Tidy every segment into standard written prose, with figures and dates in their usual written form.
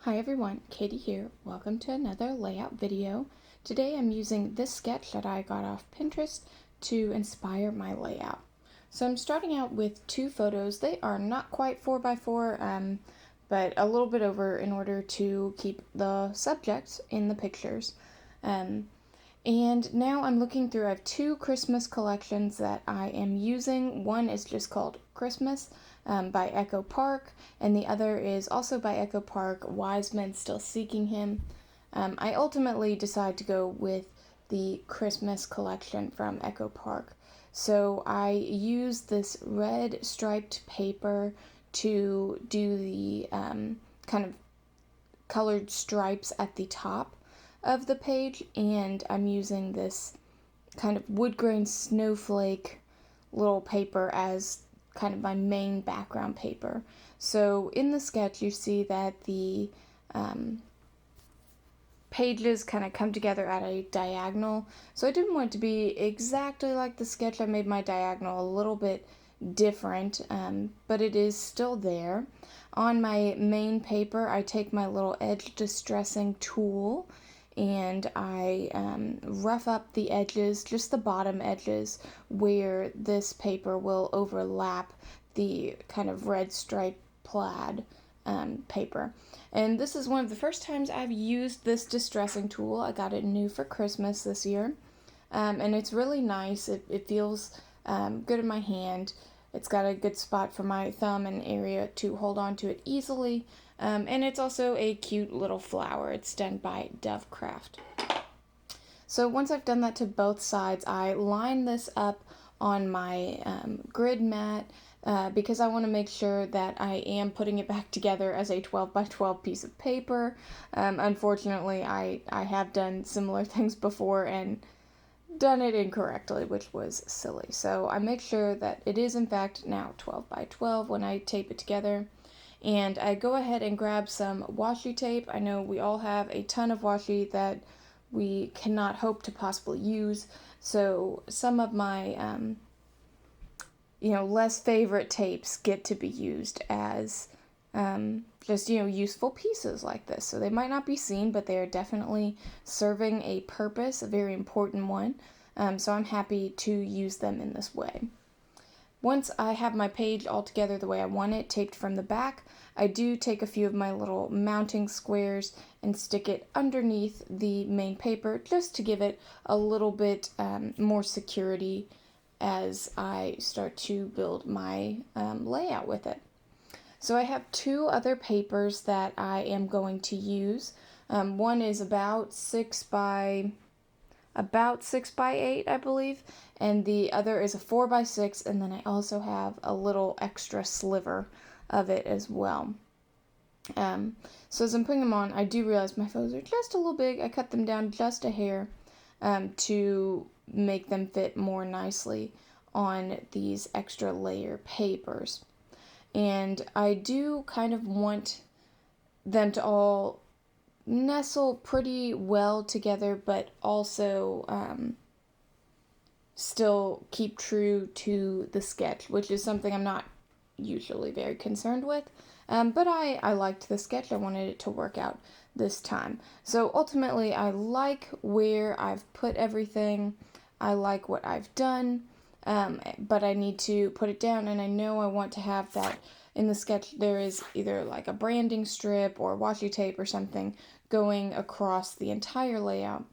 Hi everyone, Katie here. Welcome to another layout video. Today I'm using this sketch that I got off Pinterest to inspire my layout. So I'm starting out with two photos. They are not quite 4x4, but a little bit over in order to keep the subjects in the pictures. And now I'm looking through, I have two Christmas collections that I am using. One is just called Christmas by Echo Park, and the other is also by Echo Park, Wise Men Still Seeking Him. I ultimately decide to go with the Christmas collection from Echo Park. So I use this red striped paper to do the kind of colored stripes at the top of the page, and I'm using this kind of wood grain snowflake little paper as kind of my main background paper. So in the sketch you see that the pages kind of come together at a diagonal. So I didn't want it to be exactly like the sketch. I made my diagonal a little bit different, but it is still there. On my main paper, I take my little edge distressing tool and I rough up the edges, just the bottom edges, where this paper will overlap the kind of red stripe plaid paper. And this is one of the first times I've used this distressing tool. I got it new for Christmas this year, and it's really nice. It feels good in my hand. It's got a good spot for my thumb and area to hold on to it easily. And it's also a cute little flower. It's done by Dovecraft. So once I've done that to both sides, I line this up on my grid mat because I want to make sure that I am putting it back together as a 12 by 12 piece of paper. Unfortunately, I have done similar things before and done it incorrectly, which was silly. So I make sure that it is in fact now 12 by 12 when I tape it together. And I go ahead and grab some washi tape. I know we all have a ton of washi that we cannot hope to possibly use. So some of my less favorite tapes get to be used as just, useful pieces like this. So they might not be seen, but they are definitely serving a purpose, a very important one. So I'm happy to use them in this way. Once I have my page all together the way I want it, taped from the back, I do take a few of my little mounting squares and stick it underneath the main paper just to give it a little bit more security as I start to build my layout with it. So I have two other papers that I am going to use. One is about 6 by 8, I believe, and the other is a 4 by 6, and then I also have a little extra sliver of it as well. So as I'm putting them on, I do realize my photos are just a little big. I cut them down just a hair to make them fit more nicely on these extra layer papers. And I do kind of want them to all nestle pretty well together, but also still keep true to the sketch, which is something I'm not usually very concerned with. But I liked the sketch. I wanted it to work out this time. So ultimately, I like where I've put everything. I like what I've done, but I need to put it down, and I know I want to have that in the sketch. There is either like a branding strip or washi tape or something going across the entire layout,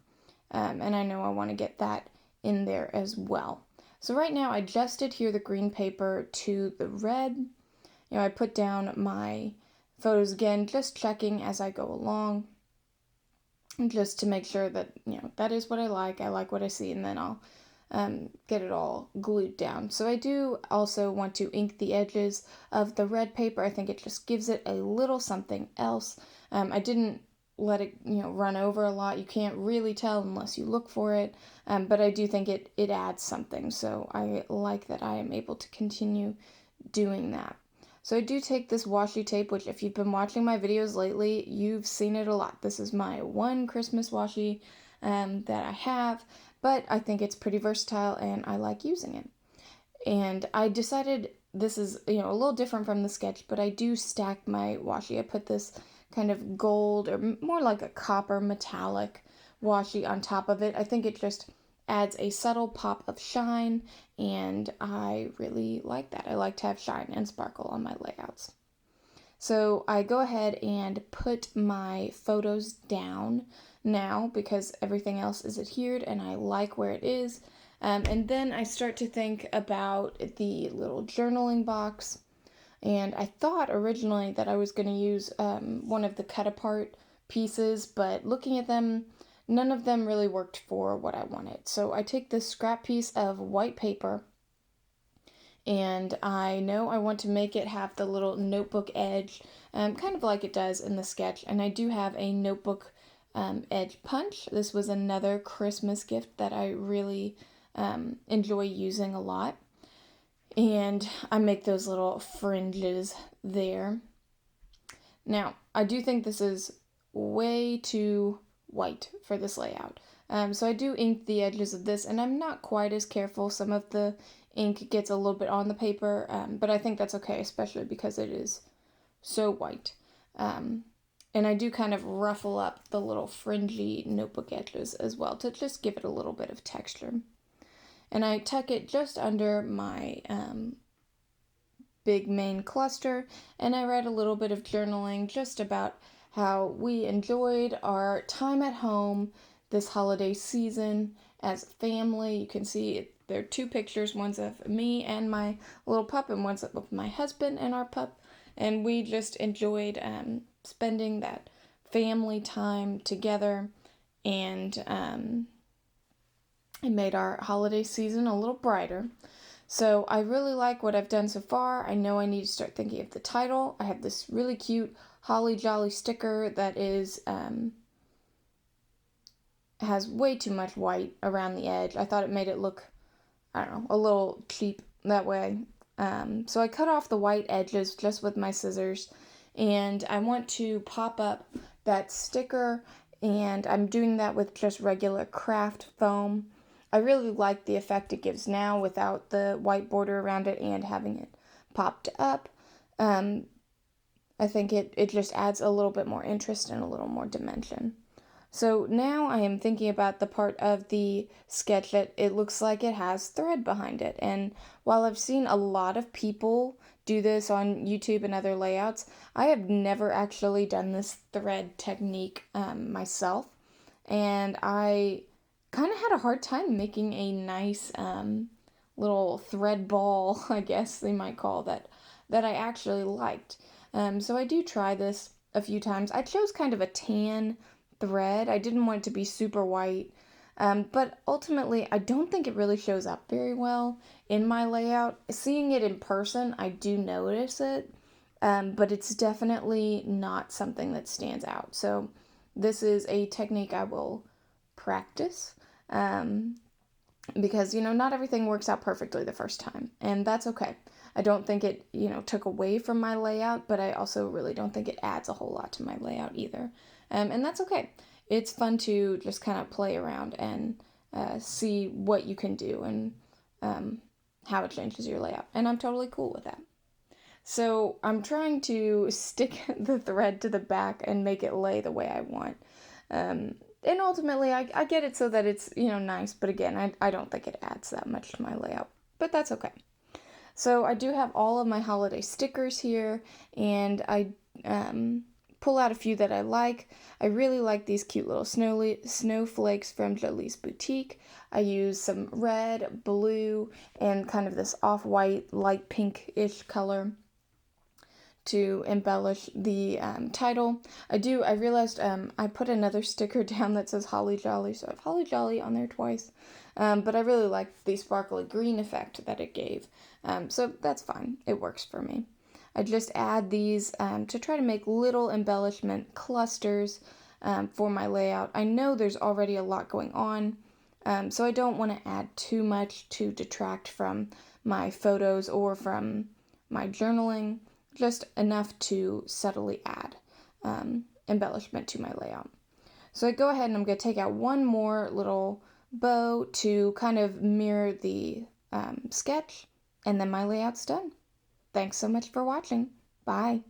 and I know I want to get that in there as well. So right now I just adhere the green paper to the red. I put down my photos again, just checking as I go along, just to make sure that, that is what I like what I see, and then I'll get it all glued down. So I do also want to ink the edges of the red paper. I think it just gives it a little something else. I didn't let it run over a lot. You can't really tell unless you look for it, but I do think it adds something, so I like that I am able to continue doing that. So I do take this washi tape, which if you've been watching my videos lately, you've seen it a lot. This is my one Christmas washi that I have, but I think it's pretty versatile and I like using it. And I decided this is, a little different from the sketch, but I do stack my washi. I put this kind of gold or more like a copper metallic washi on top of it. I think it just adds a subtle pop of shine, and I really like that. I like to have shine and sparkle on my layouts. So I go ahead and put my photos down now because everything else is adhered and I like where it is. And then I start to think about the little journaling box. And I thought originally that I was going to use one of the cut apart pieces, but looking at them, none of them really worked for what I wanted. So I take this scrap piece of white paper, and I know I want to make it have the little notebook edge, kind of like it does in the sketch. And I do have a notebook edge punch. This was another Christmas gift that I really enjoy using a lot. And I make those little fringes there. Now, I do think this is way too white for this layout. So I do ink the edges of this, and I'm not quite as careful. Some of the ink gets a little bit on the paper, but I think that's okay, especially because it is so white. And I do kind of ruffle up the little fringy notebook edges as well to just give it a little bit of texture. And I tuck it just under my big main cluster, and I write a little bit of journaling just about how we enjoyed our time at home this holiday season as a family. You can see there are two pictures. One's of me and my little pup, and one's of my husband and our pup. And we just enjoyed spending that family time together, and it made our holiday season a little brighter. So I really like what I've done so far. I know I need to start thinking of the title. I have this really cute Holly Jolly sticker that is has way too much white around the edge. I thought it made it look, I don't know, a little cheap that way. So I cut off the white edges just with my scissors, and I want to pop up that sticker, and I'm doing that with just regular craft foam. I really like the effect it gives now without the white border around it and having it popped up. I think it just adds a little bit more interest and a little more dimension. So now I am thinking about the part of the sketch that it looks like it has thread behind it. And while I've seen a lot of people do this on YouTube and other layouts, I have never actually done this thread technique myself. And I kind of had a hard time making a nice little thread ball, I guess they might call that I actually liked. So I do try this a few times. I chose kind of a tan thread. I didn't want it to be super white, but ultimately I don't think it really shows up very well in my layout. Seeing it in person, I do notice it, but it's definitely not something that stands out. So this is a technique I will practice, because, not everything works out perfectly the first time, and that's okay. I don't think it, took away from my layout, but I also really don't think it adds a whole lot to my layout either. And that's okay. It's fun to just kind of play around and see what you can do and how it changes your layout. And I'm totally cool with that. So I'm trying to stick the thread to the back and make it lay the way I want. And ultimately, I get it so that it's, nice. But again, I don't think it adds that much to my layout. But that's okay. So I do have all of my holiday stickers here, and I pull out a few that I like. I really like these cute little snowflakes from Jolie's Boutique. I use some red, blue, and kind of this off-white, light pink-ish color to embellish the title. I realized I put another sticker down that says Holly Jolly, so I have Holly Jolly on there twice. But I really liked the sparkly green effect that it gave. So that's fine. It works for me. I just add these to try to make little embellishment clusters for my layout. I know there's already a lot going on, so I don't want to add too much to detract from my photos or from my journaling, just enough to subtly add embellishment to my layout. So I go ahead and I'm going to take out one more little bow to kind of mirror the sketch, and then my layout's done. Thanks so much for watching. Bye.